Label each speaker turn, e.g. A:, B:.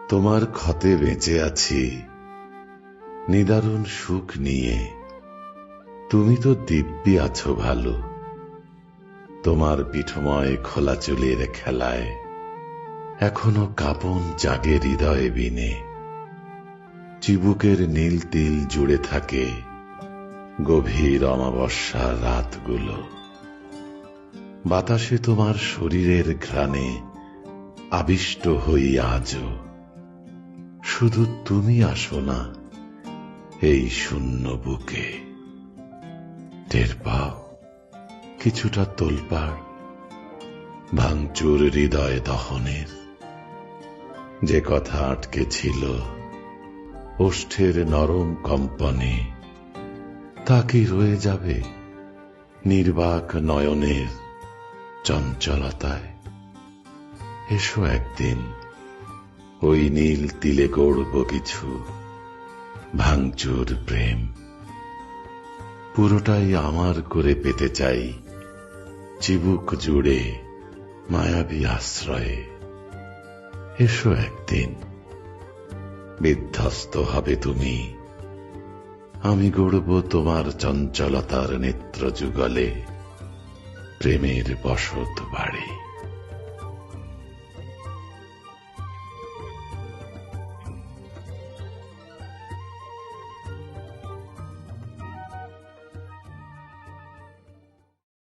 A: তোমার ক্ষতে বেঁচে আছি নিদারুণ সুখ নিয়ে। তুমি তো দিব্যি আছো ভালো, তোমার পিঠময় খোলা চুলের খেলায় এখনো কাঁপন জাগে হৃদয়ে বিনে। চিবুকের নীল তিল জুড়ে থাকে গভীর অমাবস্যার রাতগুলো। বাতাসে তোমার শরীরের ঘ্রাণে আবিষ্ট হই আজও। শুধু তুমি আসো না এই শূন্য বুকে। টের পাও কিছুটা তোলপাড় ভাঙচুর হৃদয় দহনের। যে কথা আটকে ছিল ওষ্ঠের নরম কম্পনে, তা কি রয়ে যাবে নির্বাক নয়নের চঞ্চলতায়? এসো একদিন ওই নীল তিলে গড়ব কিছু ভাঙচুর প্রেম। পুরোটাই আমার করে পেতে চাই চিবুক জুড়ে মায়াবী আশ্রয়ে। এসো একদিন, বিধ্বস্ত হবে তুমি, আমি গড়ব তোমার চঞ্চলতার নেত্র যুগলে প্রেমের বসত বাড়ি।